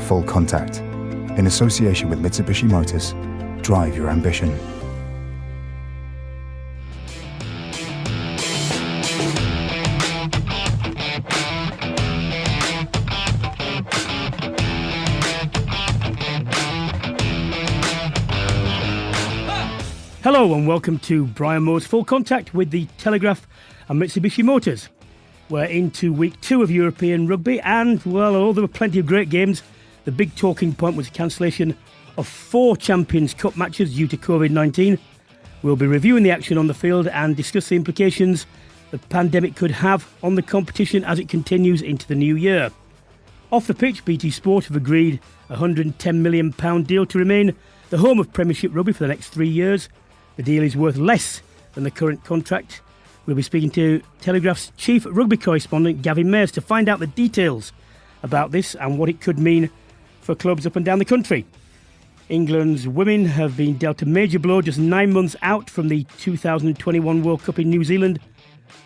Full Contact. In association with Mitsubishi Motors, drive your ambition. Hello and welcome to Brian Moore's Full Contact with the Telegraph and Mitsubishi Motors. We're into week 2 of European rugby and, well, although there were plenty of great games, the big talking point was the cancellation of 4 Champions Cup matches due to COVID-19. We'll be reviewing the action on the field and discuss the implications the pandemic could have on the competition as it continues into the new year. Off the pitch, BT Sport have agreed a £110 million deal to remain the home of Premiership rugby for the next 3 years. The deal is worth less than the current contract. We'll be speaking to Telegraph's chief rugby correspondent, Gavin Mairs, to find out the details about this and what it could mean for clubs up and down the country. England's women have been dealt a major blow just 9 months out from the 2021 World Cup in New Zealand.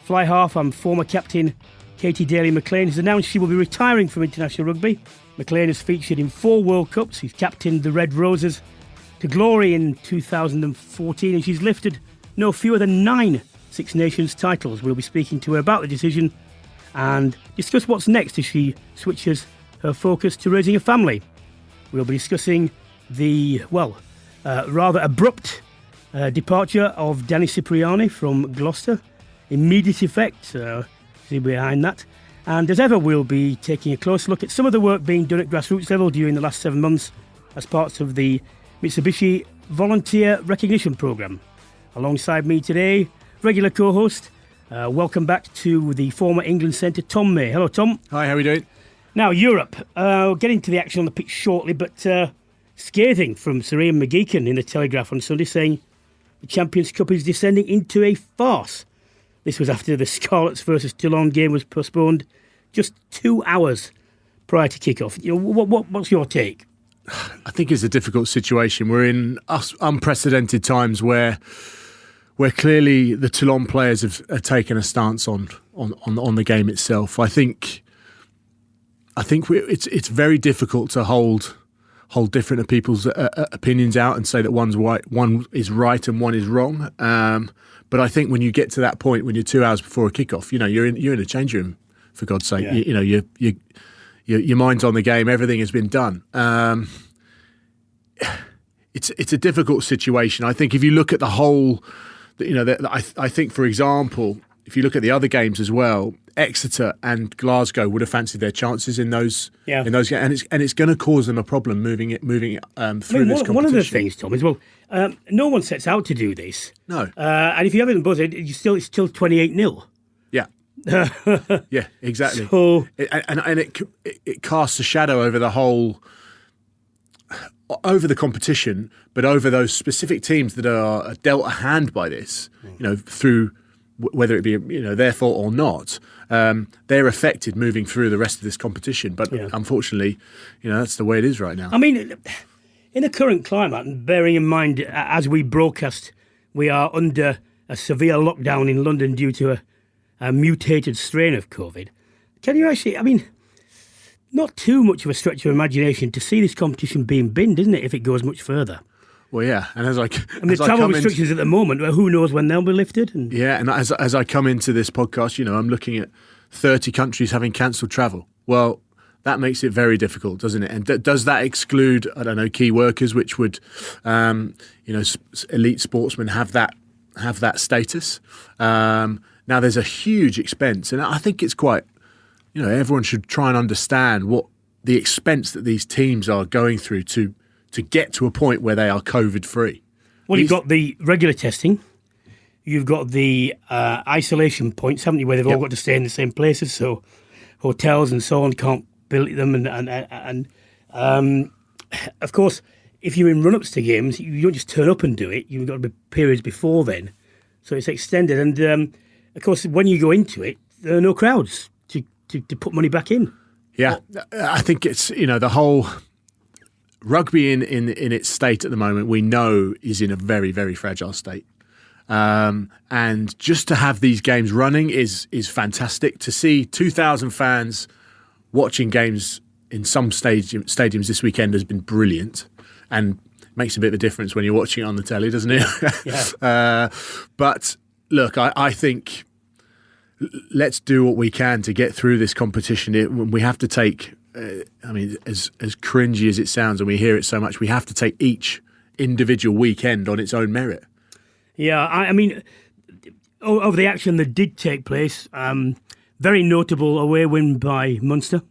Fly half and former captain Katie Daly-McLean has announced she will be retiring from international rugby. McLean has featured in 4 World Cups. She's captained the Red Roses to glory in 2014, and she's lifted no fewer than 9 Six Nations titles. We'll be speaking to her about the decision and discuss what's next as she switches her focus to raising a family. We'll be discussing the, rather abrupt departure of Danny Cipriani from Gloucester. Immediate effect, see behind that. And as ever, we'll be taking a close look at some of the work being done at grassroots level during the last 7 months as parts of the Mitsubishi Volunteer Recognition Programme. Alongside me today, regular co-host, welcome back to the former England centre, Tom May. Hello, Tom. Hi, how are we doing? Now, Europe. We'll get into the action on the pitch shortly, but scathing from Sir Ian McGeechan in the Telegraph on Sunday, saying the Champions Cup is descending into a farce. This was after the Scarlets versus Toulon game was postponed just 2 hours prior to kick-off. You know, what's your take? I think it's a difficult situation. We're in unprecedented times where clearly the Toulon players have taken a stance on the game itself. I think it's very difficult to hold different people's opinions out and say that one is right and one is wrong. But I think when you get to that point, when you're 2 hours before a kickoff, you know you're in a change room, for God's sake. Yeah. Your mind's on the game. Everything has been done. It's a difficult situation. I think if you look at the whole, I think, for example, if you look at the other games as well, Exeter and Glasgow would have fancied their chances in those games, and it's going to cause them a problem moving it through this competition. One of the things, Tom, is no one sets out to do this. No, and if you haven't buzzed, it's still 28-0. Yeah. Yeah, exactly. So, it casts a shadow over over the competition, but over those specific teams that are dealt a hand by this, through whether it be their fault or not, they're affected moving through the rest of this competition. But unfortunately, that's the way it is right now. I mean, in the current climate, and bearing in mind as we broadcast, we are under a severe lockdown in London due to a mutated strain of COVID. Can you actually, not too much of a stretch of imagination to see this competition being binned, isn't it, if it goes much further? Well, yeah, and the travel restrictions at the moment, who knows when they'll be lifted? And as I come into this podcast, I'm looking at 30 countries having cancelled travel. Well, that makes it very difficult, doesn't it? And does that exclude, key workers, which would, elite sportsmen have that status? Now, there's a huge expense, and I think it's quite, everyone should try and understand what the expense that these teams are going through to get to a point where they are COVID-free. Well, you've got the regular testing, you've got the isolation points, haven't you, where they've all got to stay in the same places, so hotels and so on can't build them, and of course, if you're in run-ups to games, you don't just turn up and do it, you've got to be periods before then, so it's extended, and of course, when you go into it, there are no crowds to put money back in. Yeah, I think it's, the whole rugby in its state at the moment, we know is in a very, very fragile state. And just to have these games running is fantastic. To see 2,000 fans watching games in some stadiums this weekend has been brilliant, and makes a bit of a difference when you're watching it on the telly, doesn't it? Yeah. But look, I think let's do what we can to get through this competition. We have to take, as cringy as it sounds, and we hear it so much, we have to take each individual weekend on its own merit. Yeah, I mean, of the action that did take place, very notable away win by Munster.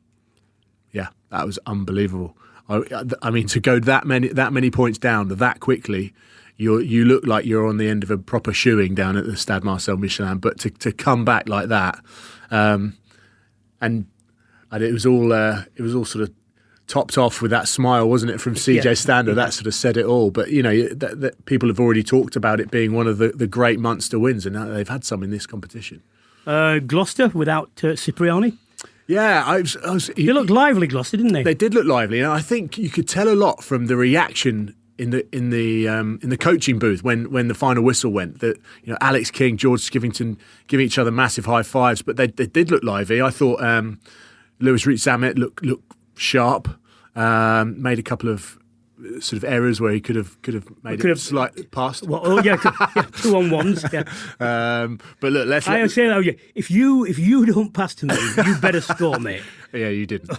Yeah, that was unbelievable. I mean, to go that many points down that quickly, you look like you're on the end of a proper shoeing down at the Stade Marcel Michelin. But to come back like that, and it was all sort of topped off with that smile, wasn't it, from CJ Stander? That sort of said it all. But that people have already talked about it being one of the great Munster wins, and now they've had some in this competition. Gloucester without Cipriani. Yeah, they looked lively, Gloucester, didn't they? They did look lively, and I think you could tell a lot from the reaction in the coaching booth when the final whistle went. That Alex King, George Skivington giving each other massive high fives, but they did look lively. I thought Lewis Reed-Zammit looked sharp, made a couple of sort of errors where he could have made it slight past. Well, 2-on-1s. Yeah. But look, I say that. If you don't pass to me, you better score, mate. Yeah, you didn't.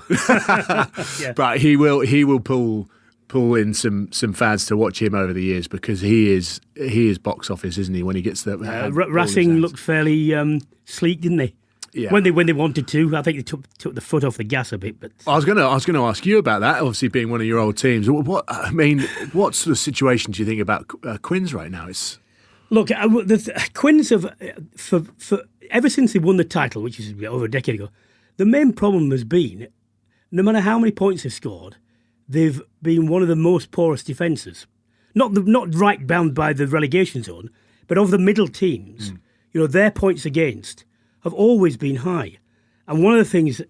Yeah. But he will pull in some fans to watch him over the years, because he is box office, isn't he? When he gets the Racing looked fairly sleek, didn't they? Yeah. When they wanted to, I think they took the foot off the gas a bit. But I was going to ask you about that. Obviously, being one of your old teams, what sort of situation do you think about Quins right now? Look, the Quins have for ever since they won the title, which is over a decade ago. The main problem has been, no matter how many points they've scored, they've been one of the most porous defences. Not right bound by the relegation zone, but of the middle teams, their points against have always been high. And one of the things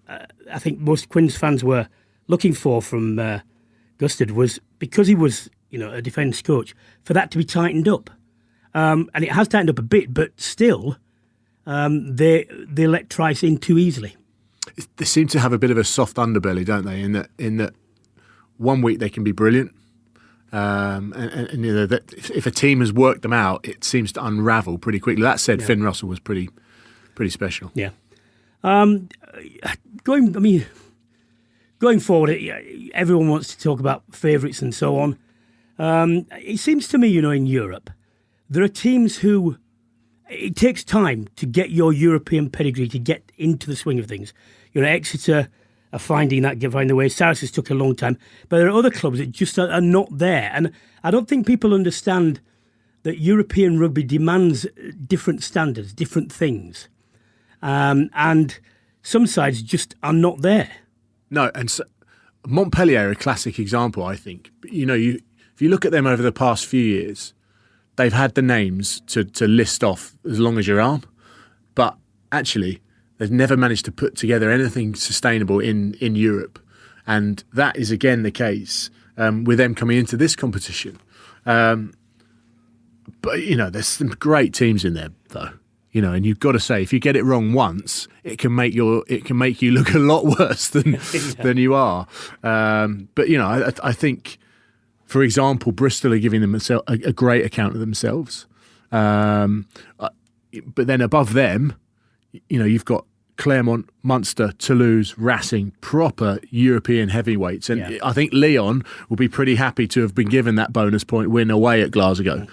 I think most Quins fans were looking for from Gustard was, because he was a defence coach, for that to be tightened up. And it has tightened up a bit, but still they let Trice in too easily. They seem to have a bit of a soft underbelly, don't they? In that 1 week they can be brilliant, and that if a team has worked them out, it seems to unravel pretty quickly. That said, Finn Russell was pretty special. Yeah. Going forward, everyone wants to talk about favourites and so on. It seems to me, in Europe, there are teams who it takes time to get your European pedigree to get into the swing of things. Exeter are finding the way. Saracens took a long time, but there are other clubs that just are not there, and I don't think people understand that European rugby demands different standards, different things. And some sides just are not there. No, and so Montpellier are a classic example, I think. If you look at them over the past few years, they've had the names to list off as long as your arm, but actually they've never managed to put together anything sustainable in Europe. And that is again the case with them coming into this competition. But there's some great teams in there, though. And you've got to say, if you get it wrong once, it can make you look a lot worse than you are. But I think, for example, Bristol are giving them a great account of themselves. But then above them, you've got Clermont, Munster, Toulouse, Racing, proper European heavyweights, and I think Lyon will be pretty happy to have been given that bonus point win away at Glasgow.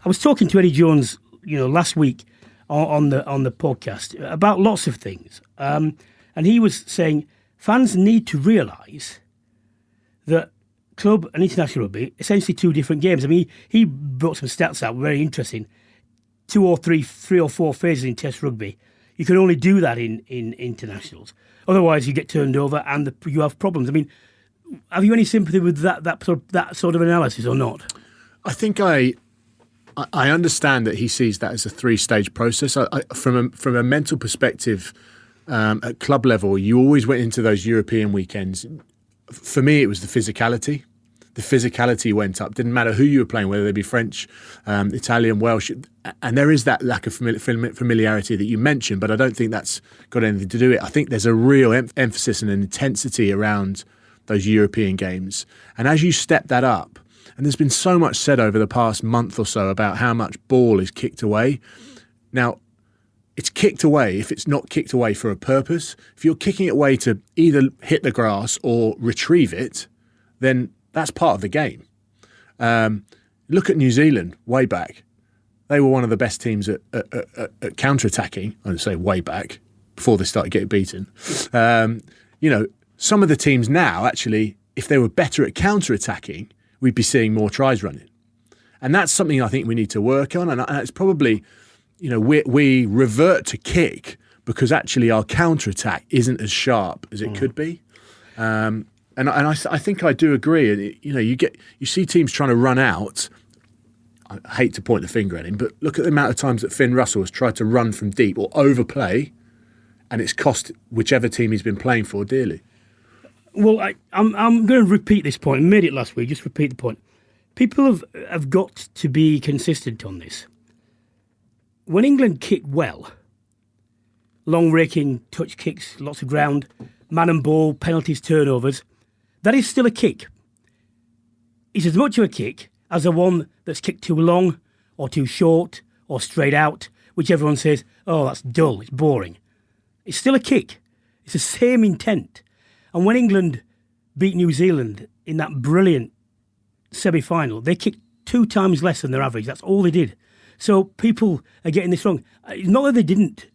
I was talking to Eddie Jones, last week on the podcast about lots of things, and he was saying fans need to realise that club and international rugby essentially two different games. I mean, he brought some stats out, very interesting. 2 or 3 or 4 phases in Test rugby. You can only do that in internationals. Otherwise, you get turned over and you have problems. I mean, have you any sympathy with that sort of analysis or not? I think I understand that he sees that as a 3-stage process. From a mental perspective, at club level, you always went into those European weekends. For me, it was the physicality. the physicality went up. Didn't matter who you were playing, whether they be French, Italian, Welsh. And there is that lack of familiarity that you mentioned, but I don't think that's got anything to do with it. I think there's a real emphasis and an intensity around those European games. And as you step that up, and there's been so much said over the past month or so about how much ball is kicked away. Now, it's kicked away if it's not kicked away for a purpose. If you're kicking it away to either hit the grass or retrieve it, then that's part of the game. Look at New Zealand way back. They were one of the best teams at counter-attacking. I would say way back, before they started getting beaten. Some of the teams now, actually, if they were better at counter-attacking, we'd be seeing more tries running. And that's something I think we need to work on. And it's probably, we revert to kick because actually our counter-attack isn't as sharp as it could be. And I think I do agree. You see teams trying to run out. I hate to point the finger at him, but look at the amount of times that Finn Russell has tried to run from deep or overplay, and it's cost whichever team he's been playing for dearly. Well, I'm going to repeat this point. I made it last week. Just repeat the point. People have got to be consistent on this. When England kick well, long raking touch kicks, lots of ground, man and ball, penalties, turnovers, that is still a kick. It's as much of a kick as the one that's kicked too long or too short or straight out, which everyone says, oh, that's dull, it's boring. It's still a kick. It's the same intent. And when England beat New Zealand in that brilliant semi-final, they kicked 2 times less than their average. That's all they did. So people are getting this wrong. It's not that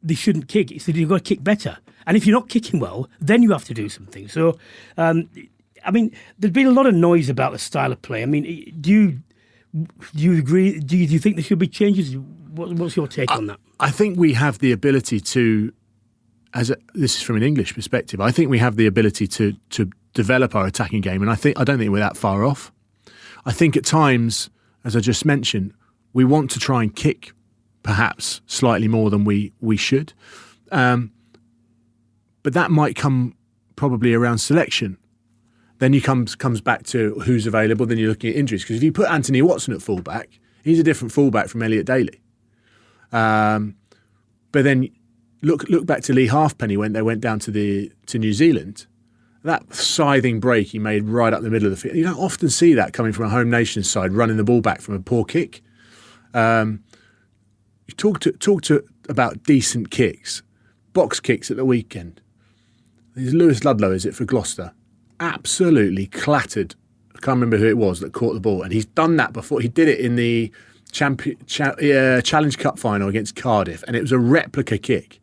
they shouldn't kick, it's that you've got to kick better. And if you're not kicking well, then you have to do something. So, there's been a lot of noise about the style of play. I mean, do you agree? Do you think there should be changes? What's your take on that? I think we have the ability to, this is from an English perspective, I think we have the ability to develop our attacking game, and I don't think we're that far off. I think at times, as I just mentioned, we want to try and kick perhaps slightly more than we should. But that might come probably around selection. Then you comes back to who's available, then you're looking at injuries. Because if you put Anthony Watson at fullback, he's a different fullback from Elliot Daly. But then look back to Lee Halfpenny when they went down to New Zealand. That scything break he made right up the middle of the field. You don't often see that coming from a home nation side, running the ball back from a poor kick. You talk to about decent kicks, box kicks at the weekend. There's Lewis Ludlow, is it, for Gloucester? Absolutely clattered. I can't remember who it was that caught the ball, and he's done that before. He did it in the Challenge Cup final against Cardiff, and it was a replica kick.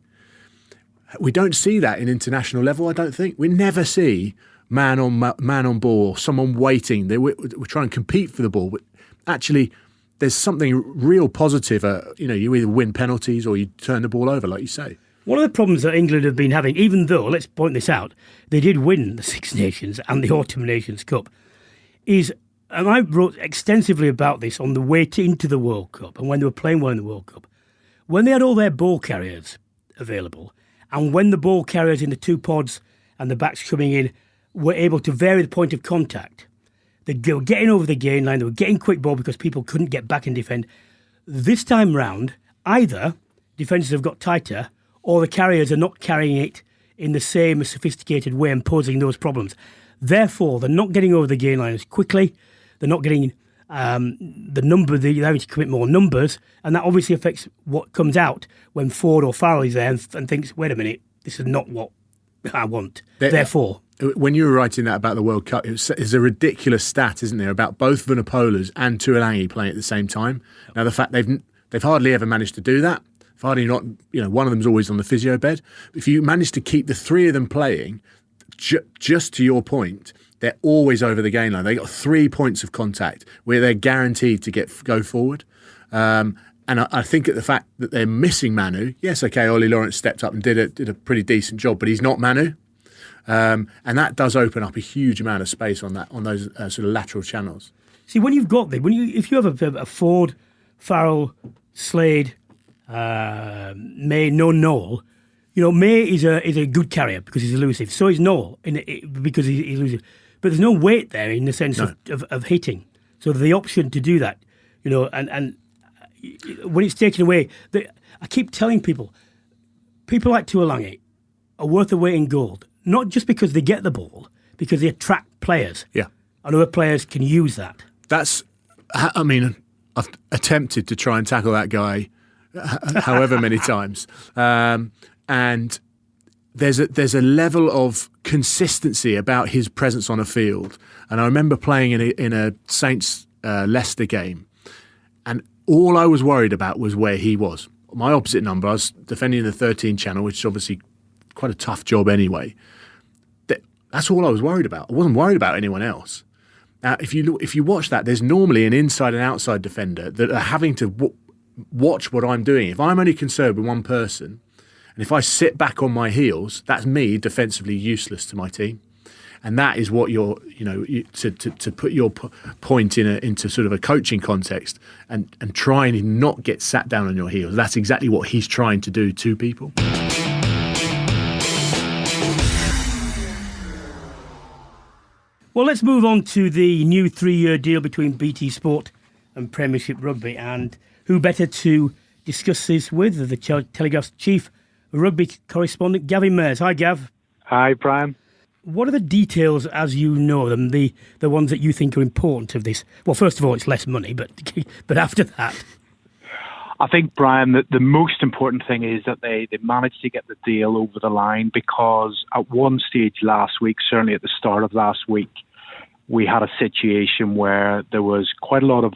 We don't see that in international level, I don't think. We never see man on ball, or someone waiting. We're trying to compete for the ball, but actually there's something real positive. You either win penalties or you turn the ball over, like you say. One of the problems that England have been having, even though, let's point this out, they did win the Six Nations and the Autumn Nations Cup, is, and I wrote extensively about this on the way into the World Cup and when they were playing well in the World Cup, when they had all their ball carriers available and when the ball carriers in the 2 pods and the backs coming in were able to vary the point of contact, they were getting over the gain line, they were getting quick ball because people couldn't get back and defend. This time round, either defences have got tighter or the carriers are not carrying it in the same sophisticated way and posing those problems. Therefore, they're not getting over the gain line as quickly, they're not getting they're having to commit more numbers, and that obviously affects what comes out when Ford or Farrell is there and thinks, wait a minute, this is not what I want. Therefore... When you were writing that about the World Cup, it's a ridiculous stat, isn't there, about both Vunipolas and Tuolangi playing at the same time. Now, the fact they've hardly ever managed to do that. Hardly not, one of them's always on the physio bed. If you manage to keep the 3 of them playing, just to your point, they're always over the gain line. They got 3 points of contact where they're guaranteed to go forward. And I think at the fact that they're missing Manu, yes, okay, Ollie Lawrence stepped up and did a pretty decent job, but he's not Manu. And that does open up a huge amount of space on those sort of lateral channels. See, when you've got them, if you have a Ford, Farrell, Slade, May, no Noel, May is a good carrier because he's elusive. So is Noel because he's elusive. but there's no weight there in the sense of hitting. So the option to do that, and when it's taken away, I keep telling people like Tuolangi are worth their weight in gold, not just because they get the ball, because they attract players. Yeah. And other players can use that. I've attempted to try and tackle that guy however many times. And there's a level of consistency about his presence on a field. And I remember playing in a Saints Leicester game, and all I was worried about was where he was. My opposite number, I was defending the 13 channel, which is obviously quite a tough job anyway. That's all I was worried about. I wasn't worried about anyone else. Now, if you watch that, there's normally an inside and outside defender that are having to watch what I'm doing. If I'm only concerned with one person, and if I sit back on my heels, that's me defensively useless to my team. And that is what to put your point into sort of a coaching context and try and not get sat down on your heels. That's exactly what he's trying to do to people. Well, let's move on to the new 3-year deal between BT Sport and Premiership Rugby. And who better to discuss this with the Telegraph's chief rugby correspondent, Gavin Mairs. Hi, Gav. Hi, Brian. What are the details, as you know them, the ones that you think are important of this? Well, first of all, it's less money, but after that... I think, Brian, that the most important thing is that they managed to get the deal over the line, because at one stage last week, certainly at the start of last week, we had a situation where there was quite a lot of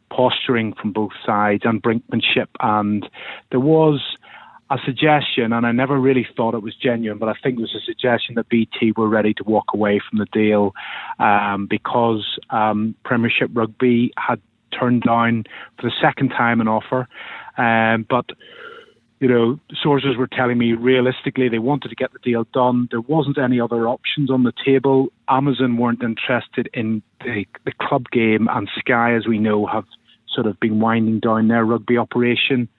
posturing from both sides and brinkmanship, and there was a suggestion, and I never really thought it was genuine, but I think it was a suggestion that BT were ready to walk away from the deal because Premiership Rugby had turned down for the second time an offer. But, sources were telling me realistically they wanted to get the deal done. There wasn't any other options on the table. Amazon weren't interested in the club game, and Sky, as we know, have sort of been winding down their rugby operation.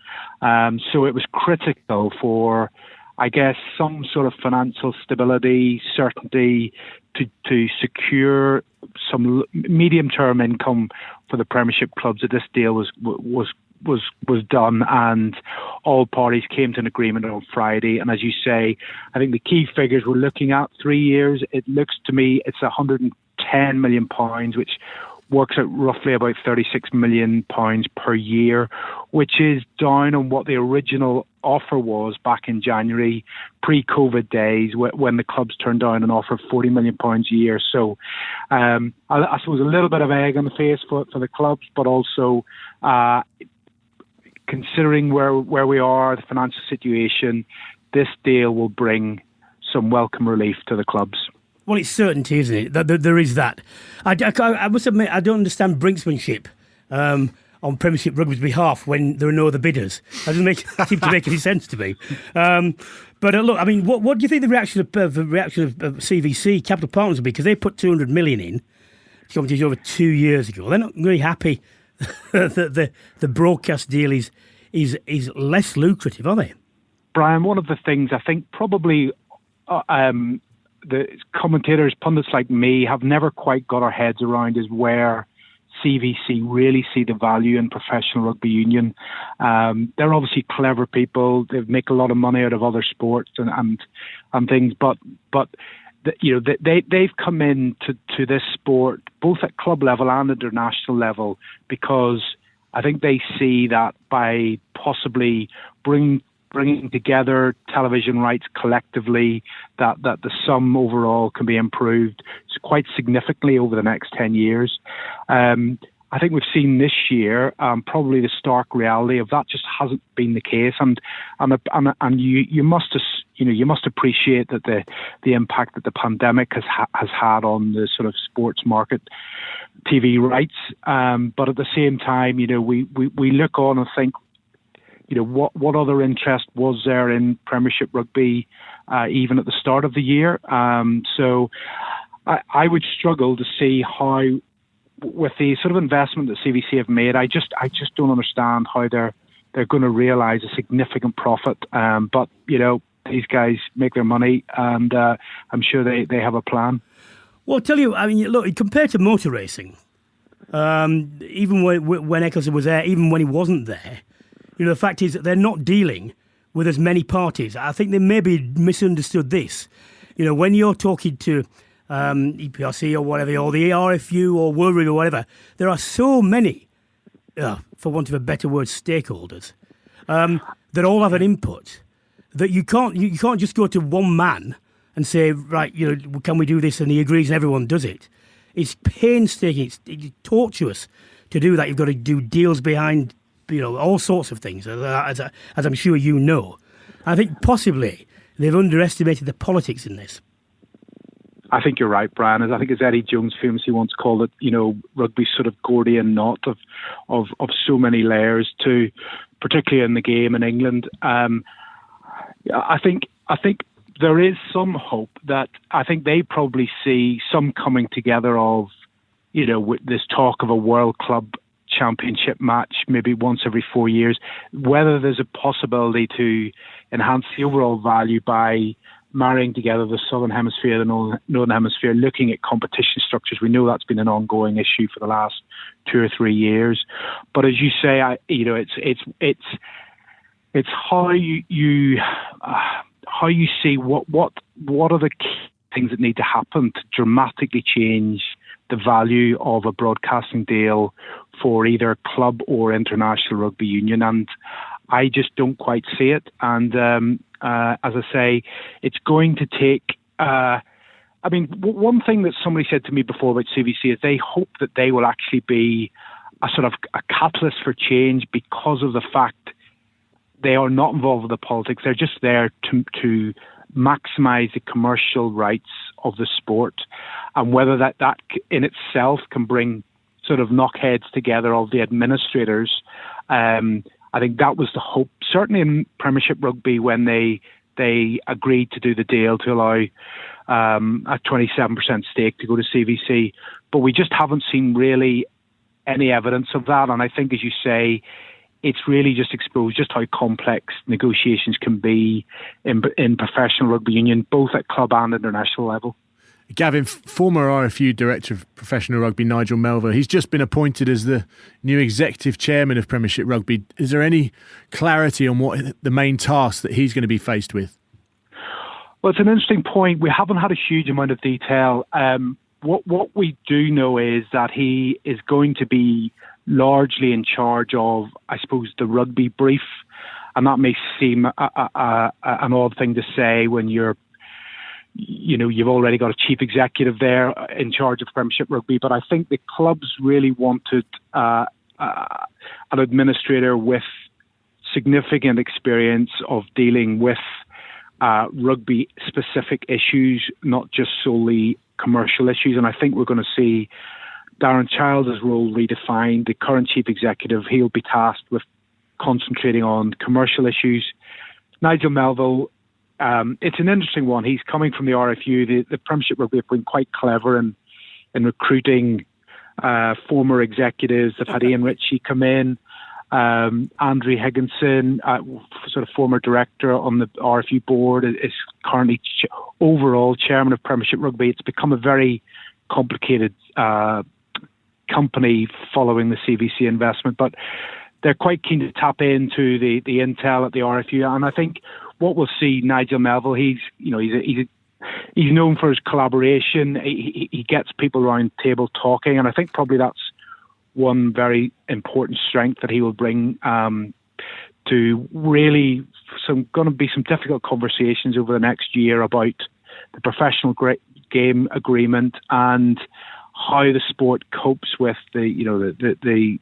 So it was critical for, I guess, some sort of financial stability, certainty to secure some medium-term income for the Premiership clubs that this deal was done, and all parties came to an agreement on Friday. And as you say, I think the key figures we're looking at, 3 years, it looks to me it's £110 million, which works out roughly about £36 million per year, which is down on what the original offer was back in January, pre-COVID days, when the clubs turned down an offer of £40 million a year. So I suppose a little bit of egg on the face for the clubs, but also considering where we are, the financial situation, this deal will bring some welcome relief to the clubs. Well, it's certainty, isn't it? That there is that. I must admit, I don't understand brinksmanship on Premiership Rugby's behalf when there are no other bidders. That doesn't seem to make any sense to me. But look, I mean, what do you think the reaction of CVC, Capital Partners, will be? Because they put 200 million in, which over 2 years ago. They're not really happy that the broadcast deal is less lucrative, are they? Brian, one of the things I think probably the commentators, pundits like me, have never quite got our heads around is where CVC really see the value in professional rugby union. They're obviously clever people. They make a lot of money out of other sports and things, but they've come in to this sport both at club level and international level because I think they see that by possibly bringing together television rights collectively, that the sum overall can be improved quite significantly over the next 10 years. I think we've seen this year probably the stark reality of that just hasn't been the case, and you must appreciate that the impact that the pandemic has had on the sort of sports market, TV rights. But at the same time, we look on and think, what other interest was there in Premiership Rugby even at the start of the year? So I would struggle to see how, with the sort of investment that CVC have made, I just don't understand how they're going to realise a significant profit. But these guys make their money, and I'm sure they have a plan. Well, I'll tell you, I mean, look, compared to motor racing, even when Eccleston was there, even when he wasn't there, the fact is that they're not dealing with as many parties. I think they maybe misunderstood this. When you're talking to EPRC or whatever, or the RFU or World Rugby or whatever, there are so many, for want of a better word, stakeholders that all have an input that you can't just go to one man and say, right, can we do this? And he agrees and everyone does it. It's painstaking, it's tortuous to do that. You've got to do deals behind, all sorts of things, as I'm sure you know. I think possibly they've underestimated the politics in this. I think you're right, Brian. I think as Eddie Jones famously once called it, rugby's sort of Gordian knot of so many layers to, particularly in the game in England. I think there is some hope that I think they probably see some coming together of, with this talk of a World Club Championship match maybe once every 4 years, whether there's a possibility to enhance the overall value by marrying together the Southern Hemisphere and the Northern Hemisphere, looking at competition structures. We know that's been an ongoing issue for the last 2 or 3 years. But as you say, it's how you see what are the key things that need to happen to dramatically change the value of a broadcasting deal for either club or international rugby union, and I just don't quite see it. And as I say, it's going to take. One thing that somebody said to me before about CVC is they hope that they will actually be a sort of a catalyst for change because of the fact they are not involved with the politics. They're just there to maximise the commercial rights of the sport, and whether that in itself can bring sort of knockheads together of the administrators. I think that was the hope, certainly in Premiership Rugby, when they agreed to do the deal to allow a 27% stake to go to CVC. But we just haven't seen really any evidence of that. And I think, as you say, it's really just exposed just how complex negotiations can be in professional rugby union, both at club and international level. Gavin, former RFU Director of Professional Rugby, Nigel Melville, he's just been appointed as the new Executive Chairman of Premiership Rugby. Is there any clarity on what the main task that he's going to be faced with? Well, it's an interesting point. We haven't had a huge amount of detail. What we do know is that he is going to be largely in charge of, I suppose, the rugby brief. And that may seem an odd thing to say when you've already got a chief executive there in charge of Premiership Rugby. But I think the clubs really wanted an administrator with significant experience of dealing with rugby-specific issues, not just solely commercial issues. And I think we're going to see Darren Childs' role redefined. The current chief executive, he'll be tasked with concentrating on commercial issues. Nigel Melville, it's an interesting one. He's coming from the RFU. The Premiership Rugby have been quite clever in recruiting former executives. They've had Ian Ritchie come in, Andrew Higginson, sort of former director on the RFU board, is currently overall chairman of Premiership Rugby. It's become a very complicated company following the CVC investment, but they're quite keen to tap into the intel at the RFU. And I think what we'll see, Nigel Melville, he's known for his collaboration. He gets people around the table talking, and I think probably that's one very important strength that he will bring to really going to be some difficult conversations over the next year about the professional game agreement and how the sport copes with the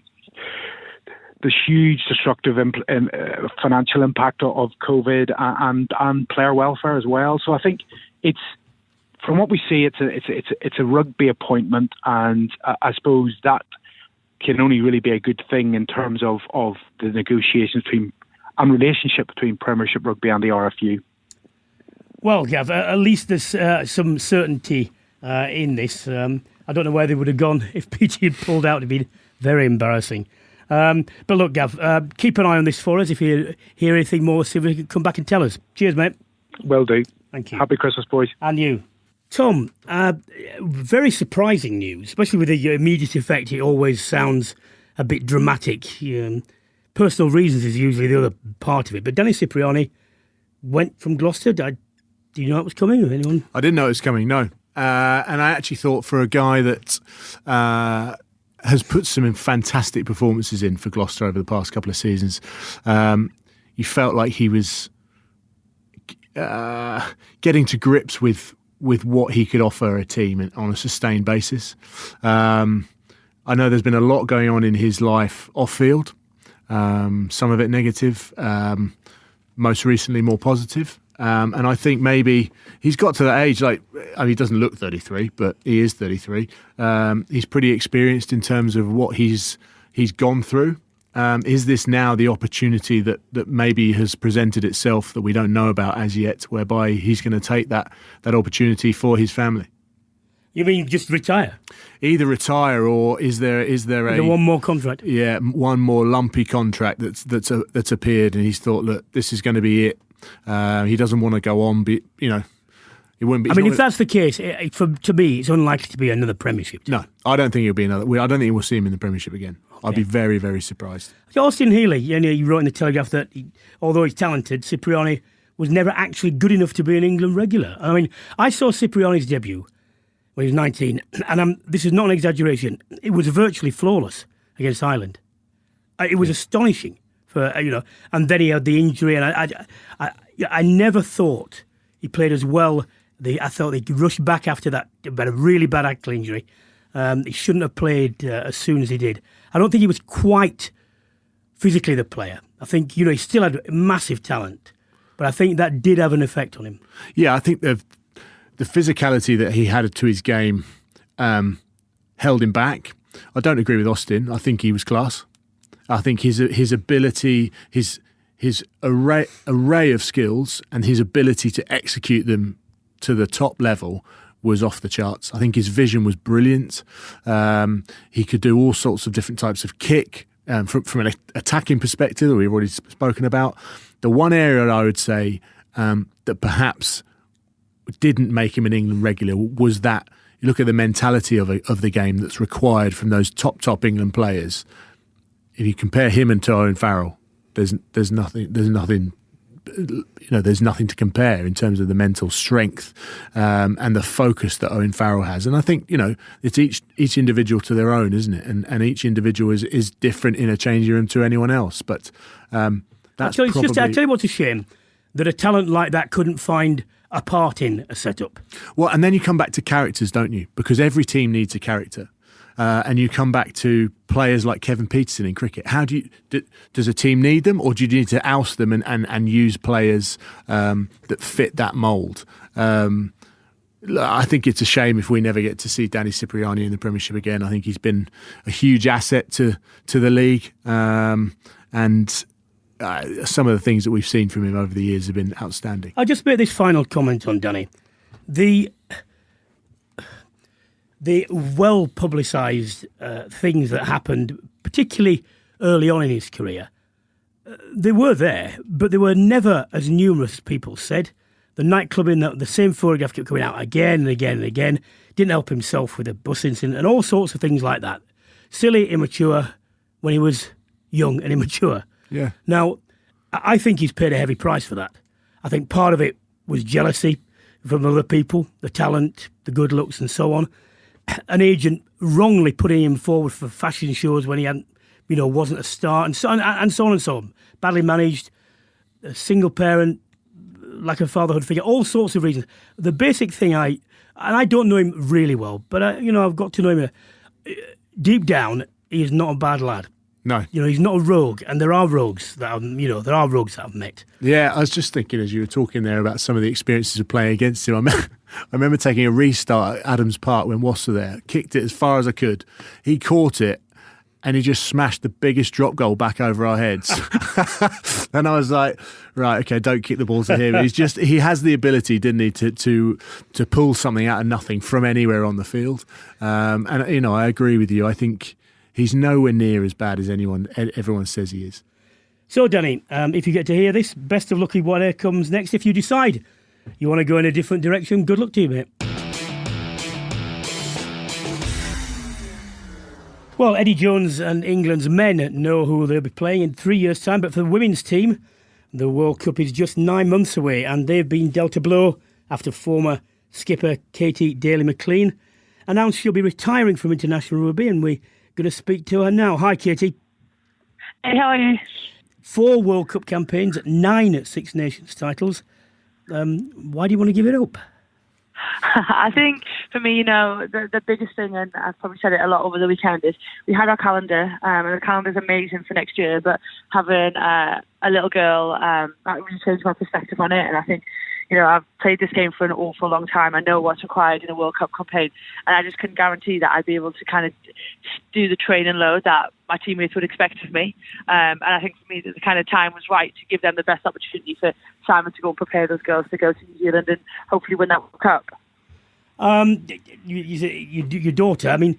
huge destructive financial impact of COVID and player welfare as well. So I think it's, from what we see, it's a rugby appointment, and I suppose that can only really be a good thing in terms of the negotiations and relationship between Premiership Rugby and the RFU. Well, Gav, at least there's some certainty in this. I don't know where they would have gone if PG had pulled out. It'd be very embarrassing. But look, Gav, keep an eye on this for us. If you hear anything more, see if we can come back and tell us. Cheers, mate. Will do. Thank you. Happy Christmas, boys. And you. Tom, very surprising news, especially with the immediate effect. It always sounds a bit dramatic. Personal reasons is usually the other part of it. But Danny Cipriani went from Gloucester. Do you know it was coming? Or anyone? I didn't know it was coming, no. And I actually thought for a guy that has put some fantastic performances in for Gloucester over the past couple of seasons, you felt like he was getting to grips with what he could offer a team on a sustained basis. I know there's been a lot going on in his life off-field, some of it negative, most recently more positive. And I think maybe he's got to that age, he doesn't look 33, but he is 33. He's pretty experienced in terms of what he's gone through. Is this now the opportunity that maybe has presented itself that we don't know about as yet, whereby he's going to take that opportunity for his family? You mean just retire? Either retire, or is there one more contract? Yeah, one more lumpy contract that's appeared, and he's thought, look, this is going to be it. He doesn't want to go on, but it wouldn't be. If that's the case, to me, it's unlikely to be another Premiership team. No, I don't think he'll be another. I don't think we'll see him in the Premiership again. I'd be very, very surprised. Austin Healy, he wrote in the Telegraph that although he's talented, Cipriani was never actually good enough to be an England regular. I mean, I saw Cipriani's debut when he was 19, and this is not an exaggeration. It was virtually flawless against Ireland. It was astonishing and then he had the injury, and I never thought he played as well. I thought he rushed back after that, but a really bad ankle injury. He shouldn't have played as soon as he did. I don't think he was quite physically the player. I think, he still had massive talent, but I think that did have an effect on him. Yeah, I think the physicality that he had to his game held him back. I don't agree with Austin. I think he was class. I think his ability, his array of skills and his ability to execute them to the top level was off the charts. I think his vision was brilliant. He could do all sorts of different types of kick from an attacking perspective that we've already spoken about. The one area I would say that perhaps didn't make him an England regular was that you look at the mentality of the game that's required from those top England players. If you compare him and Owen Farrell, there's nothing to compare in terms of the mental strength and the focus that Owen Farrell has. And I think it's each individual to their own, isn't it? And each individual is different in a changing room to anyone else. But that's probably. I tell you what's a shame that a talent like that couldn't find a part in a setup. Well, and then you come back to characters, don't you? Because every team needs a character. And you come back to players like Kevin Peterson in cricket. How does a team need them, or do you need to oust them and use players that fit that mould? I think it's a shame if we never get to see Danny Cipriani in the Premiership again. I think he's been a huge asset to the league, and some of the things that we've seen from him over the years have been outstanding. I'll just make this final comment on Danny. The well-publicised things that happened, particularly early on in his career, they were there, but they were never as numerous as people said. The nightclubbing, the same photograph kept coming out again and again and again. Didn't help himself with a bus incident and all sorts of things like that. Silly, immature, when he was young and immature. Yeah. Now, I think he's paid a heavy price for that. I think part of it was jealousy from other people, the talent, the good looks and so on. An agent wrongly putting him forward for fashion shows when he wasn't a star, and so on and so on. Badly managed, a single parent, lack of fatherhood figure, all sorts of reasons. The basic thing, I don't know him really well, but I've got to know him. Deep down, he is not a bad lad. No, he's not a rogue, and there are rogues that I've met. Yeah, I was just thinking as you were talking there about some of the experiences of playing against him. I remember taking a restart at Adams Park when Wass were there, kicked it as far as I could. He caught it, and he just smashed the biggest drop goal back over our heads. And I was like, right, okay, don't kick the ball to him. He has the ability, didn't he, to pull something out of nothing from anywhere on the field. And I agree with you. I think he's nowhere near as bad as everyone says he is. So, Danny, if you get to hear this, best of luck in whatever comes next. If you decide you want to go in a different direction, good luck to you, mate. Well, Eddie Jones and England's men know who they'll be playing in 3 years' time, but for the women's team, the World Cup is just 9 months away, and they've been dealt a blow after former skipper Katie Daly-McLean announced she'll be retiring from international rugby, and we're going to speak to her now. Hi, Katie. Hey, how are you? 4 World Cup campaigns, 9 Six Nations titles. Why do you want to give it up? I think for me, the biggest thing, and I've probably said it a lot over the weekend, is we had our calendar, and the calendar's amazing for next year, but having a little girl, that really changed my perspective on it. And I think, I've played this game for an awful long time. I know what's required in a World Cup campaign, and I just couldn't guarantee that I'd be able to kind of do the training load that my teammates would expect of me. And I think for me, that the kind of time was right to give them the best opportunity for Simon to go and prepare those girls to go to New Zealand and hopefully win that World Cup. Your daughter, I mean,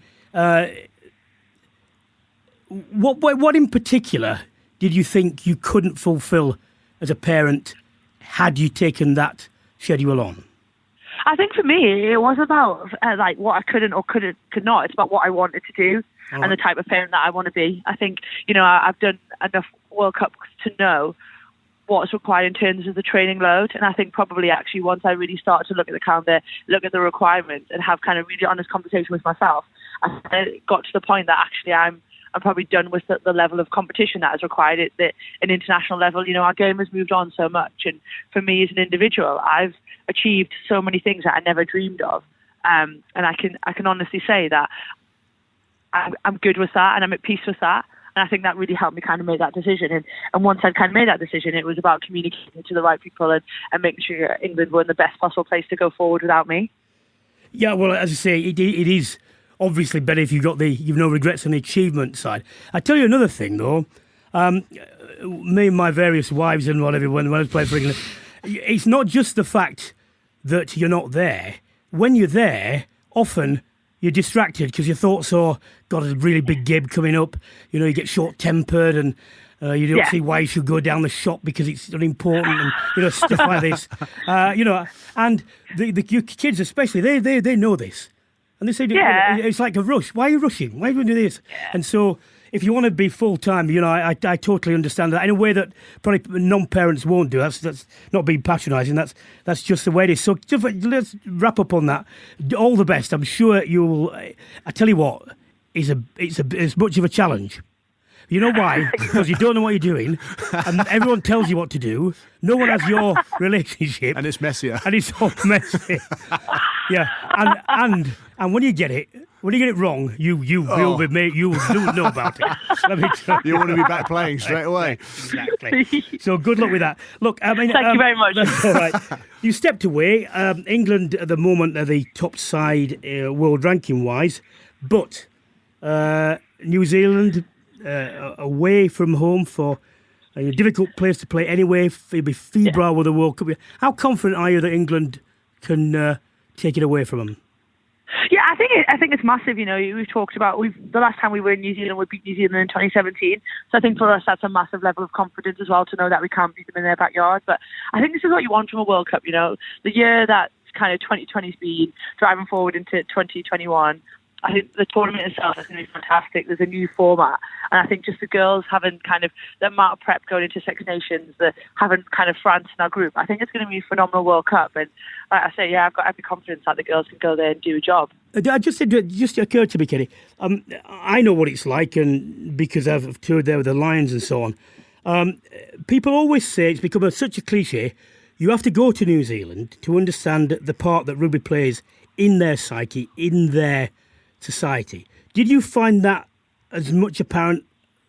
what in particular did you think you couldn't fulfil as a parent had you taken that schedule on? I think for me, it wasn't about what I couldn't or could not. It's about what I wanted to do and the type of parent that I want to be. I think, I've done enough World Cups to know what's required in terms of the training load. And I think probably actually once I really started to look at the calendar, look at the requirements and have kind of really honest conversation with myself, I got to the point that actually I'm probably done with the level of competition that is required at an international level. Our game has moved on so much. And for me as an individual, I've achieved so many things that I never dreamed of. And I can honestly say that I'm good with that and I'm at peace with that. And I think that really helped me kind of make that decision. And once I'd kind of made that decision, it was about communicating to the right people and making sure England were in the best possible place to go forward without me. Yeah, well, as I say, it is obviously better if you've no regrets on the achievement side. I tell you another thing, though. Me and my various wives and whatever, when I was playing for England, it's not just the fact that you're not there. When you're there, often you're distracted because your thoughts are, got a really big game coming up. You get short-tempered and you don't see why you should go down the shop because it's unimportant and, stuff like this. And your kids especially, they know this. And they say, it's like a rush. Why are you rushing? Why are you doing this? Yeah. And so if you want to be full-time, I totally understand that in a way that probably non-parents won't do. That's not being patronising. That's just the way it is. So let's wrap up on that. All the best. I'm sure you'll... I tell you what, it's as much of a challenge. You know why? Because you don't know what you're doing, and everyone tells you what to do. No one has your relationship, and it's messier. And it's all messy. Yeah, and when you get it wrong, you will be made. You will know about it. Let me tell you. You want to be back playing straight away. Exactly. So good luck with that. Look, I mean, thank you very much. That's all right. You stepped away. England at the moment are the top side world ranking wise, but New Zealand. Away from home for a difficult place to play anyway. It'll be febrile with the World Cup. How confident are you that England can take it away from them? Yeah, I think it's massive. We've talked about the last time we were in New Zealand, we beat New Zealand in 2017. So I think for us that's a massive level of confidence as well to know that we can't beat them in their backyard. But I think this is what you want from a World Cup. The year that kind of 2020's been driving forward into 2021. I think the tournament itself is going to be fantastic. There's a new format. And I think just the girls having kind of the amount of prep going into Six Nations, having kind of France in our group, I think it's going to be a phenomenal World Cup. And like I say, I've got every confidence that the girls can go there and do a job. It just occurred to me, Katie, I know what it's like, and because I've toured there with the Lions and so on. People always say, it's become such a cliche, you have to go to New Zealand to understand the part that rugby plays in their psyche, in their society. Did you find that as much apparent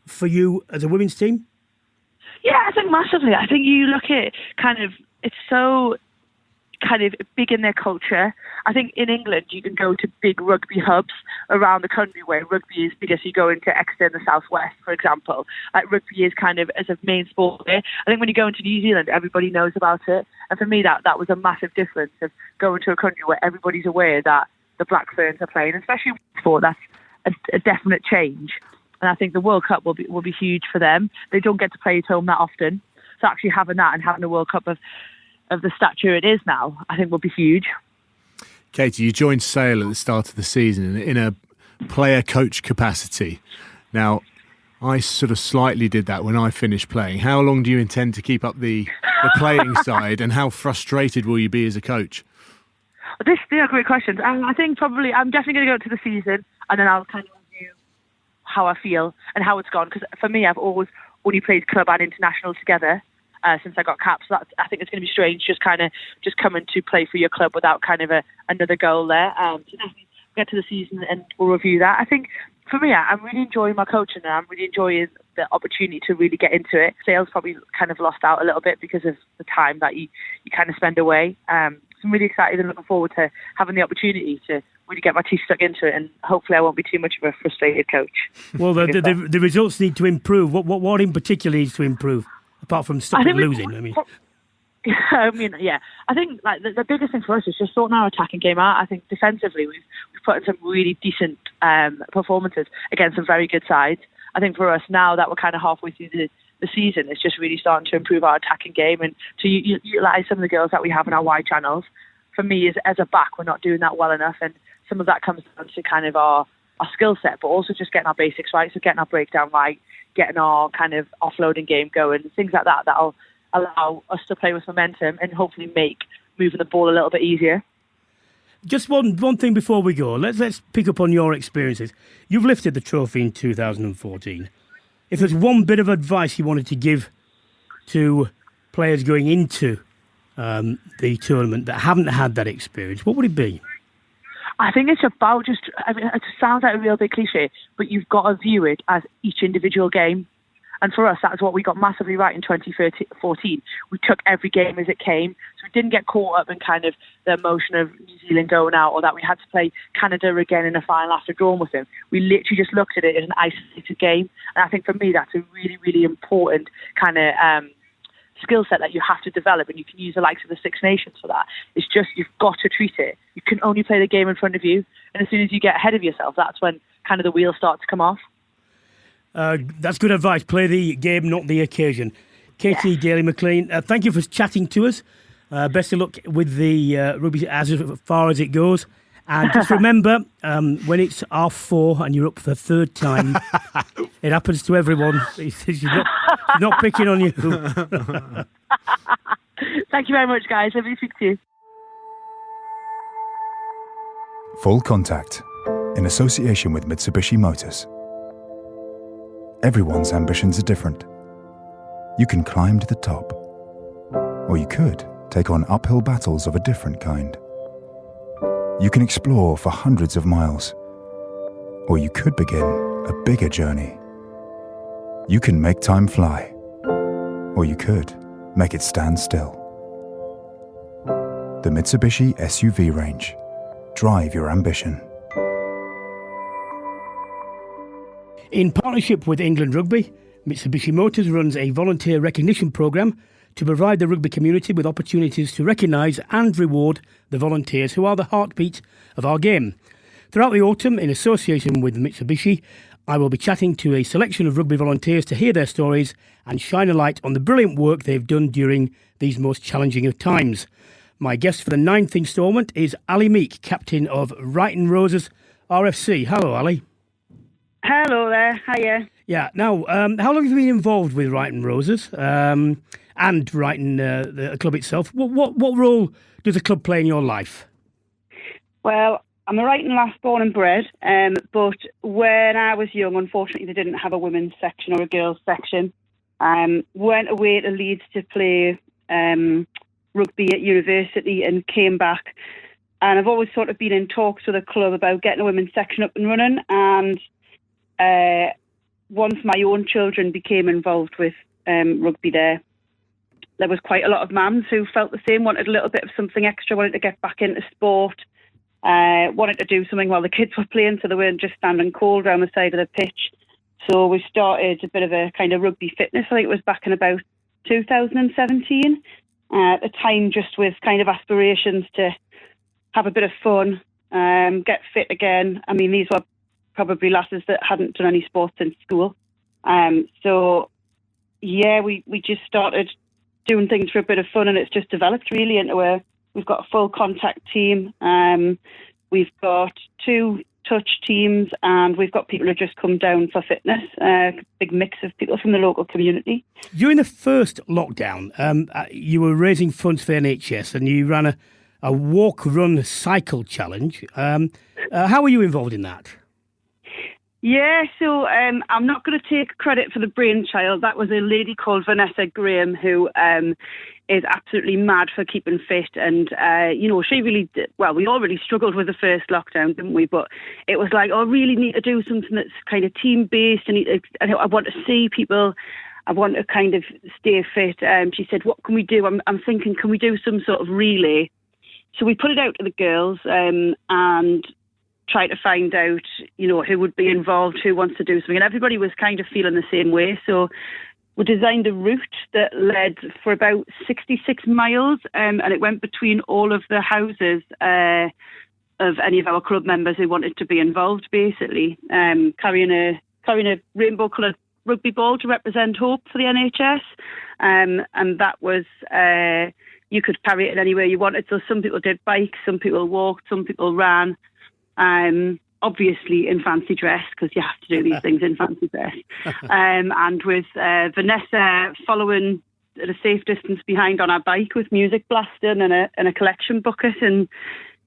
for you as a women's team? Yeah, I think massively. I think you look at it's so kind of big in their culture. I think in England you can go to big rugby hubs around the country where rugby is bigger. So you go into Exeter in the southwest, for example. Rugby is kind of as a main sport there. I think when you go into New Zealand, everybody knows about it. And for me, that was a massive difference of going to a country where everybody's aware that the Black Ferns are playing, especially with sport. That's a definite change, and I think the World Cup will be huge for them. They don't get to play at home that often, so actually having that and having a World Cup of the stature it is now, I think will be huge. Katie, you joined Sale at the start of the season in a player-coach capacity. Now, I sort of slightly did that when I finished playing. How long do you intend to keep up the playing side, and how frustrated will you be as a coach? These are great questions. I think probably I'm definitely going to go to the season, and then I'll kind of review how I feel and how it's gone. Because for me, I've always only played club and international together since I got capped. So I think it's going to be strange just coming to play for your club without kind of another goal there. So definitely get to the season and we'll review that. I think for me, I'm really enjoying my coaching now. I'm really enjoying the opportunity to really get into it. Sales probably kind of lost out a little bit because of the time that you kind of spend away. So I'm really excited and looking forward to having the opportunity to really get my teeth stuck into it, and hopefully I won't be too much of a frustrated coach. Well, the results need to improve. What in particular needs to improve, apart from stopping losing? I think like the biggest thing for us is just sorting our attacking game out. I think defensively we've put in some really decent performances against some very good sides. I think for us now that we're kind of halfway through the season, it's just really starting to improve our attacking game and to utilise some of the girls that we have in our wide channels. For me, as a back, we're not doing that well enough, and some of that comes down to kind of our skill set, but also just getting our basics right, so getting our breakdown right, getting our kind of offloading game going, things like that that'll allow us to play with momentum and hopefully make moving the ball a little bit easier. Just one thing before we go. Let's pick up on your experiences. You've lifted the trophy in 2014. If there's one bit of advice you wanted to give to players going into the tournament that haven't had that experience, what would it be? I think it's about it sounds like a real big cliche, but you've got to view it as each individual game. And for us, that's what we got massively right in 2014. We took every game as it came. So we didn't get caught up in kind of the emotion of New Zealand going out, or that we had to play Canada again in a final after drawing with them. We literally just looked at it as an isolated game. And I think for me, that's a really, really important kind of skill set that you have to develop. And you can use the likes of the Six Nations for that. It's just, you've got to treat it. You can only play the game in front of you. And as soon as you get ahead of yourself, that's when kind of the wheels start to come off. That's good advice. Play the game, not the occasion. Katie Daly-McLean, thank you for chatting to us. Best of luck with the rugby as far as it goes. And just remember, when it's 4:30 and you're up for the third time, it happens to everyone. She's not picking on you. Thank you very much, guys. Lovely to speak to you. Full Contact, in association with Mitsubishi Motors. Everyone's ambitions are different. You can climb to the top, or you could take on uphill battles of a different kind. You can explore for hundreds of miles, or you could begin a bigger journey. You can make time fly, or you could make it stand still. The Mitsubishi SUV range. Drive your ambition. In partnership with England Rugby, Mitsubishi Motors runs a volunteer recognition programme to provide the rugby community with opportunities to recognise and reward the volunteers who are the heartbeat of our game. Throughout the autumn, in association with Mitsubishi, I will be chatting to a selection of rugby volunteers to hear their stories and shine a light on the brilliant work they've done during these most challenging of times. My guest for the 9th instalment is Ali Meek, captain of Wrighton Roses RFC. Hello, Ali. Hello there, hiya. Yeah, now, how long have you been involved with Wrighton Roses and Wrighton, the club itself? What role does the club play in your life? Well, I'm a Wrighton lass born and bred, but when I was young, unfortunately, they didn't have a women's section or a girls' section. Went away to Leeds to play rugby at university and came back. And I've always sort of been in talks with the club about getting a women's section up and running, and once my own children became involved with rugby there was quite a lot of mums who felt the same, wanted a little bit of something extra, wanted to get back into sport, wanted to do something while the kids were playing so they weren't just standing cold around the side of the pitch. So we started a bit of a kind of rugby fitness. I think it was back in about 2017. At the time, just with kind of aspirations to have a bit of fun, get fit again. I mean, these were probably lasses that hadn't done any sports in school. So, yeah, we just started doing things for a bit of fun, and it's just developed really into we've got a full contact team. We've got 2 touch teams, and we've got people who just come down for fitness, big mix of people from the local community. During the first lockdown, you were raising funds for NHS and you ran a walk, run, cycle challenge. How were you involved in that? Yeah, so I'm not going to take credit for the brainchild. That was a lady called Vanessa Graham who is absolutely mad for keeping fit. And, she really did. Well, we all really struggled with the first lockdown, didn't we? But it was like, I really need to do something that's kind of team-based. And I want to see people. I want to kind of stay fit. She said, what can we do? I'm thinking, can we do some sort of relay? So we put it out to the girls and try to find out, who would be involved, who wants to do something. And everybody was kind of feeling the same way. So we designed a route that led for about 66 miles, and it went between all of the houses of any of our club members who wanted to be involved, basically, carrying a rainbow-coloured rugby ball to represent hope for the NHS. And that was... you could carry it in any way you wanted. So some people did bikes, some people walked, some people ran. Obviously in fancy dress, because you have to do these things in fancy dress. And with Vanessa following at a safe distance behind on our bike with music blasting and a collection bucket. And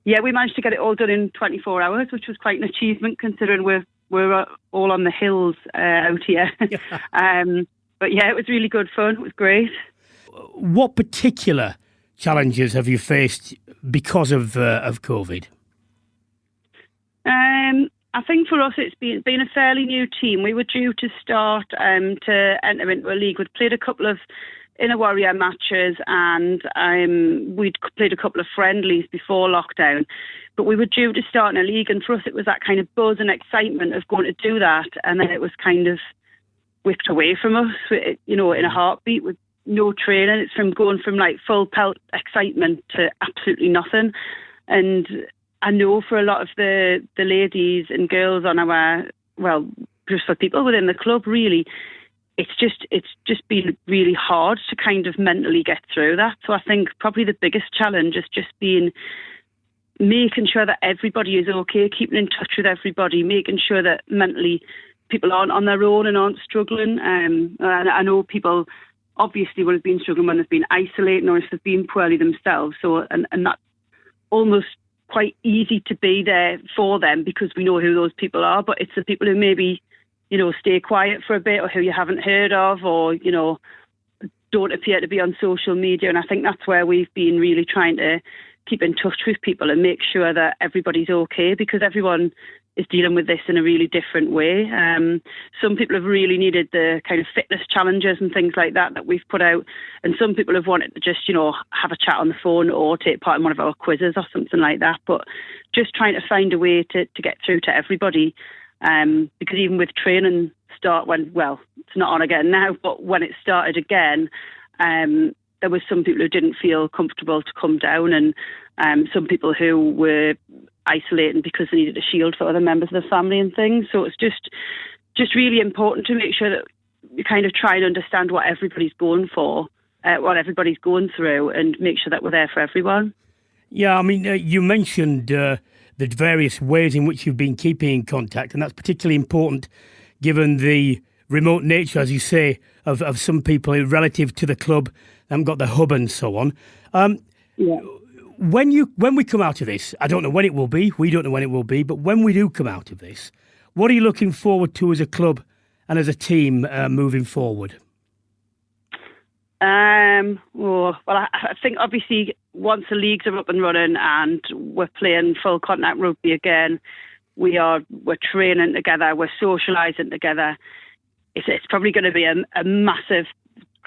yeah, we managed to get it all done in 24 hours, which was quite an achievement considering we're all on the hills out here. But yeah, it was really good fun. It was great. What particular challenges have you faced because of COVID? I think for us it's been a fairly new team. We were due to start to enter into a league. We'd played a couple of inner warrior matches and we'd played a couple of friendlies before lockdown, but we were due to start in a league, and for us it was that kind of buzz and excitement of going to do that, and then it was kind of whipped away from us, in a heartbeat with no training. It's going from like full pelt excitement to absolutely nothing. And I know for a lot of the ladies and girls on just for people within the club, really, it's just been really hard to kind of mentally get through that. So I think probably the biggest challenge has just been making sure that everybody is okay, keeping in touch with everybody, making sure that mentally people aren't on their own and aren't struggling. And I know people obviously will have been struggling when they've been isolating or if they've been poorly themselves. So and that's almost quite easy to be there for them because we know who those people are, but it's the people who maybe, stay quiet for a bit or who you haven't heard of or, don't appear to be on social media. And I think that's where we've been really trying to keep in touch with people and make sure that everybody's okay, because everyone is dealing with this in a really different way. Some people have really needed the kind of fitness challenges and things like that we've put out, and some people have wanted to just, have a chat on the phone or take part in one of our quizzes or something like that. But just trying to find a way to get through to everybody, because even with training it's not on again now, but when it started again, there was some people who didn't feel comfortable to come down, and some people who were isolating because they needed a shield for other members of the family and things. So it's just really important to make sure that you kind of try and understand what everybody's going for, what everybody's going through, and make sure that we're there for everyone. Yeah, I mean, you mentioned the various ways in which you've been keeping in contact, and that's particularly important given the remote nature, as you say, of some people relative to the club, haven't got the hub and so on. Yeah. When we come out of this, I don't know when it will be, we don't know when it will be, but when we do come out of this, what are you looking forward to as a club and as a team moving forward? I think obviously once the leagues are up and running and we're playing full contact rugby again, we're training together, we're socialising together. It's probably going to be a massive,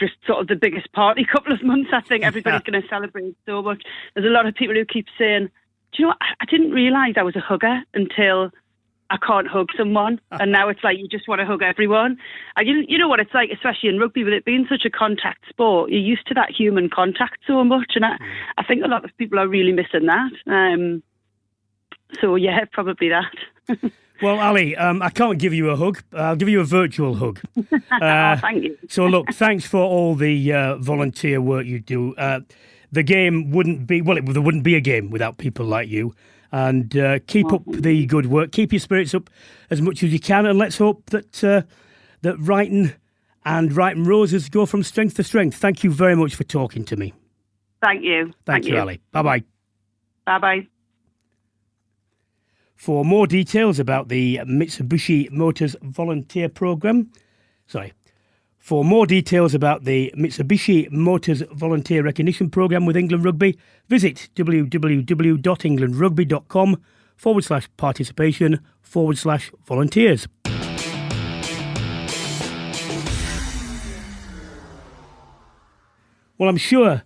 just sort of the biggest party couple of months. I think everybody's going to celebrate so much. There's a lot of people who keep saying, do you know what? I didn't realise I was a hugger until I can't hug someone. And now it's like you just want to hug everyone. And you know what it's like, especially in rugby, with it being such a contact sport, you're used to that human contact so much. And I think a lot of people are really missing that. So yeah, probably that. Well, Ali, I can't give you a hug. I'll give you a virtual hug. Thank you. So, look, thanks for all the volunteer work you do. the game wouldn't be, well, there wouldn't be a game without people like you. And keep up the good work. Keep your spirits up as much as you can. And let's hope that that Wrighton and Wrighton Roses go from strength to strength. Thank you very much for talking to me. Thank you. Thank you, Ali. Bye-bye. Bye-bye. For more details about the Mitsubishi Motors volunteer programme, for more details about the Mitsubishi Motors volunteer recognition programme with England Rugby, visit www.englandrugby.com/participation/volunteers. Well, I'm sure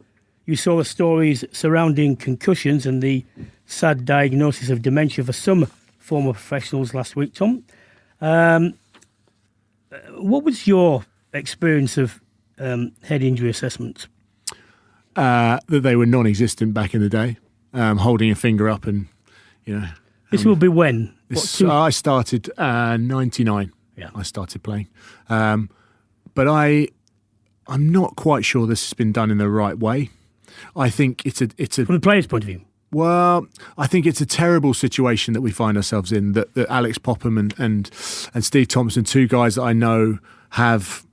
you saw the stories surrounding concussions and the sad diagnosis of dementia for some former professionals last week, Tom. What was your experience of head injury assessments? That they were non-existent back in the day. Holding a finger up and, This will be when? I started 99. Yeah. I started playing. But I'm not quite sure this has been done in the right way. I think it's a from the player's point of view. Well, I think it's a terrible situation that we find ourselves in. That Alex Popham and Steve Thompson, two guys that I know, have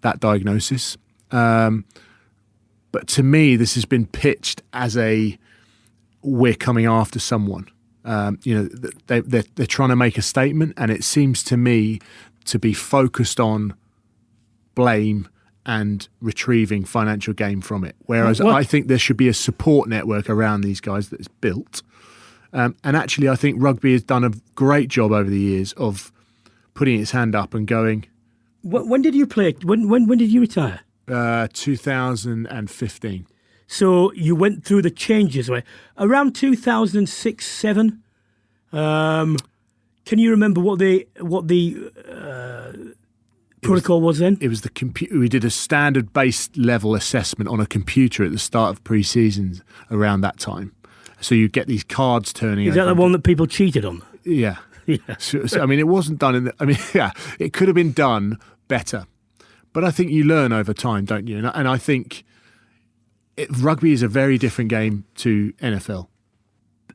that diagnosis. But to me, this has been pitched as we're coming after someone. They're trying to make a statement, and it seems to me to be focused on blame and retrieving financial gain from it. Whereas I think there should be a support network around these guys that is built. And actually, I think rugby has done a great job over the years of putting its hand up and going. When did you play? When did you retire? 2015. So you went through the changes, right? Around 2006-07. Can you remember what the protocol was then? It was the we did a standard base level assessment on a computer at the start of pre-seasons around that time. So you get these cards turning. Is that the one that people cheated on? Yeah. Yeah. So, I mean, it wasn't done it could have been done better. But I think you learn over time, don't you? And I think rugby is a very different game to NFL.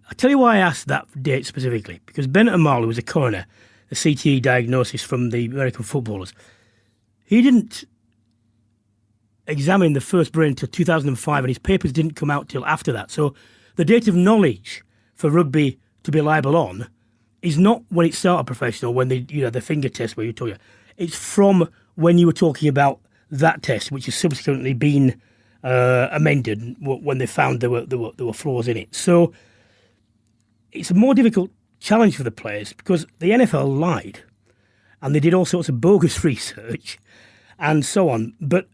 I'll tell you why I asked that date specifically. Because Bennett Amalu was a coroner, a CTE diagnosis from the American footballers. He didn't examine the first brain until 2005, and his papers didn't come out till after that. So the date of knowledge for rugby to be liable on is not when it started professional, when the finger test where you're talking. It's from when you were talking about that test, which has subsequently been amended when they found there were flaws in it. So it's a more difficult challenge for the players because the NFL lied and they did all sorts of bogus research and so on. But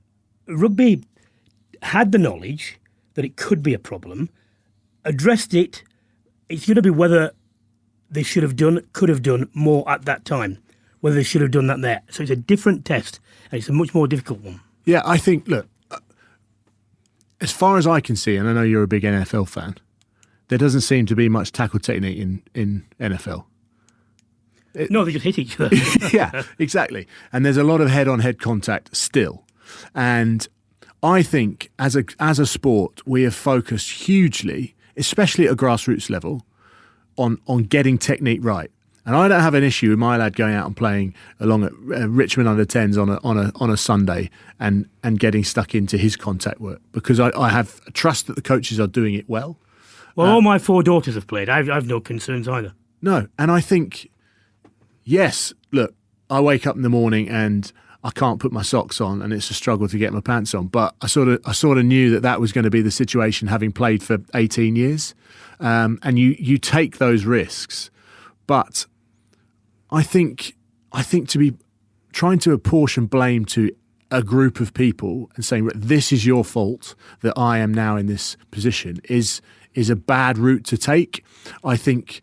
rugby had the knowledge that it could be a problem, addressed it. It's going to be whether they could have done more at that time, whether they should have done that there. So it's a different test and it's a much more difficult one. Yeah, I think, look, as far as I can see, and I know you're a big NFL fan, there doesn't seem to be much tackle technique in NFL. No, they just hit each other. Yeah, exactly. And there's a lot of head-on-head contact still. And I think as a sport, we have focused hugely, especially at a grassroots level, on getting technique right. And I don't have an issue with my lad going out and playing along at Richmond under-10s on a Sunday and getting stuck into his contact work because I have trust that the coaches are doing it well. Well, all my 4 daughters have played. I've no concerns either. No, and I think, yes, look, I wake up in the morning and I can't put my socks on and it's a struggle to get my pants on. But I sort of knew that was going to be the situation having played for 18 years. And you take those risks. But I think to be trying to apportion blame to a group of people and saying this is your fault that I am now in this position is a bad route to take. I think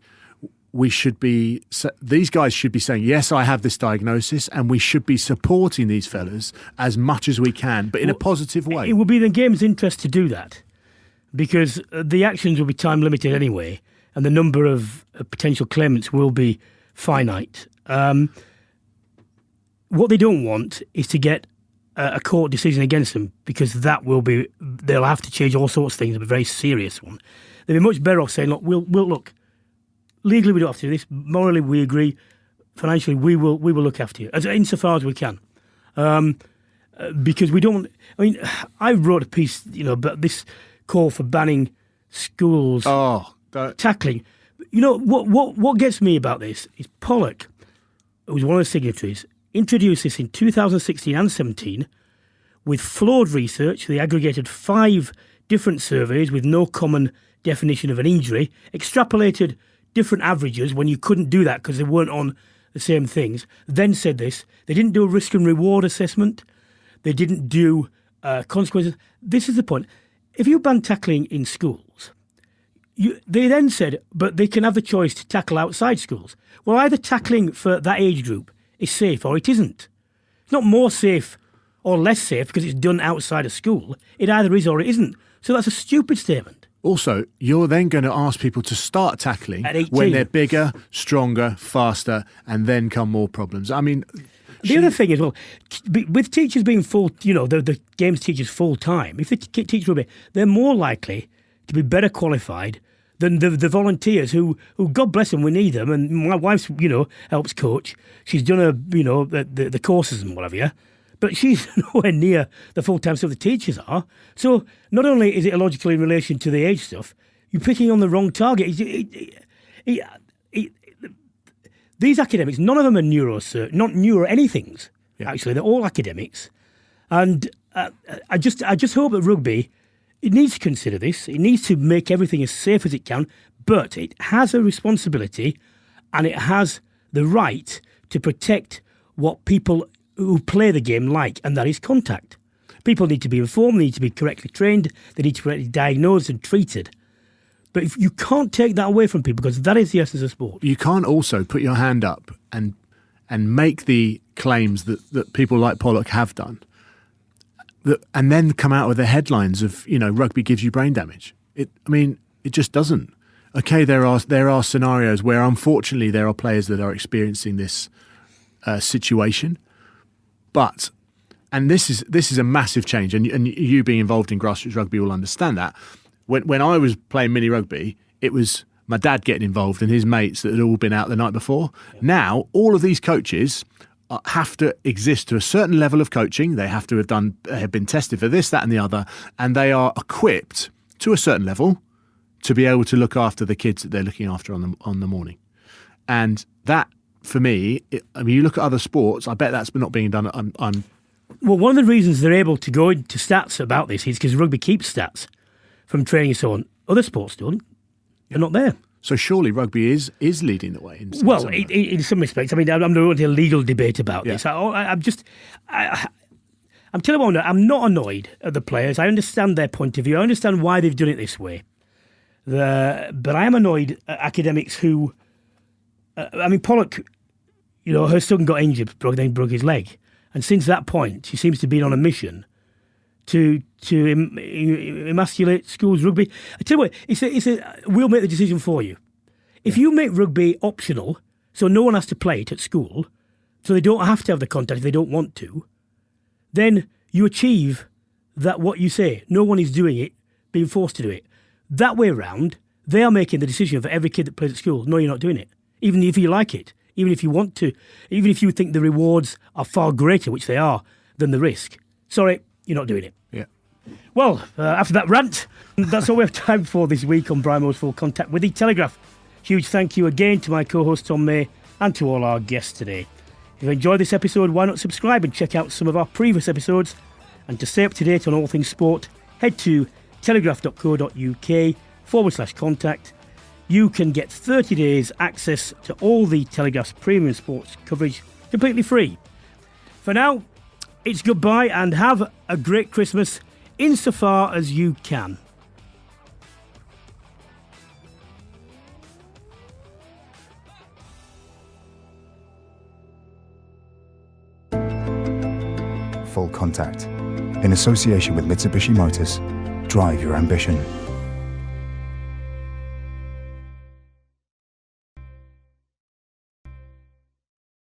these guys should be saying, yes, I have this diagnosis, and we should be supporting these fellas as much as we can, but in a positive way. It would be in the game's interest to do that because the actions will be time limited anyway, and the number of potential claimants will be finite. What they don't want is to get a court decision against them, because they'll have to change all sorts of things. It'll be a very serious one. They'd be much better off saying, look, we'll look, legally we don't have to do this, morally we agree, financially we will look after you, insofar as we can. Because we don't, I wrote a piece, about this call for banning schools tackling. What gets me about this is Pollock, who was one of the signatories, introduced this in 2016 and 17 with flawed research. They aggregated 5 different surveys with no common definition of an injury, extrapolated different averages when you couldn't do that because they weren't on the same things, then said this. They didn't do a risk and reward assessment. They didn't do consequences. This is the point. If you ban tackling in schools, they then said, but they can have the choice to tackle outside schools. Well, either tackling for that age group is safe or it isn't. It's not more safe or less safe because it's done outside of school. It either is or it isn't. So that's a stupid statement. Also, you're then going to ask people to start tackling when they're bigger, stronger, faster, and then come more problems. I mean, the other thing is, well, with teachers being full, the games teachers full time, if they teach rugby, they're more likely to be better qualified than the volunteers who God bless them, we need them. And my wife's, helps coach. She's done the courses and whatever, yeah. But she's nowhere near the full-time stuff the teachers are. So not only is it illogical in relation to the age stuff, you're picking on the wrong target. These academics, none of them are not neuro anythings. Yeah. Actually, they're all academics. And I just hope that rugby, it needs to consider this. It needs to make everything as safe as it can. But it has a responsibility and it has the right to protect what people who play the game like, and that is contact. People need to be informed, they need to be correctly trained, they need to be correctly diagnosed and treated. But if you can't take that away from people, because that is the essence of sport. You can't also put your hand up and make the claims that people like Pollock have done, and then come out with the headlines of, rugby gives you brain damage. It just doesn't. Okay, there are scenarios where unfortunately there are players that are experiencing this situation. But, and this is a massive change, and you being involved in grassroots rugby will understand that. When I was playing mini rugby, it was my dad getting involved and his mates that had all been out the night before. Yeah. Now, all of these coaches have to exist to a certain level of coaching. They have to have been tested for this, that and the other, and they are equipped to a certain level to be able to look after the kids that they're looking after on the morning. And that, for me, you look at other sports, I bet that's not being done on. Well, one of the reasons they're able to go into stats about this is because rugby keeps stats from training and so on. Other sports don't. They're not there. So surely rugby is leading the way. In some respects. I mean, I'm not going a legal debate about this. I'm telling you, I'm not annoyed at the players. I understand their point of view. I understand why they've done it this way. But I am annoyed at academics who... Pollock, her son got injured, broke his leg. And since that point, she seems to have been on a mission to emasculate schools rugby. I tell you what, we'll make the decision for you. If you make rugby optional, so no one has to play it at school, so they don't have to have the contact if they don't want to, then you achieve that what you say. No one is doing it, being forced to do it. That way round, they are making the decision for every kid that plays at school. No, you're not doing it. Even if you like it, even if you want to, even if you think the rewards are far greater, which they are, than the risk. Sorry, you're not doing it. Yeah. Well, after that rant, that's all we have time for this week on Brian Moore's Full Contact with the Telegraph. Huge thank you again to my co-host Tom May and to all our guests today. If you enjoyed this episode, why not subscribe and check out some of our previous episodes? And to stay up to date on all things sport, head to telegraph.co.uk/contact. You can get 30 days access to all the Telegraph's premium sports coverage completely free. For now, it's goodbye and have a great Christmas insofar as you can. Full Contact. In association with Mitsubishi Motors, drive your ambition.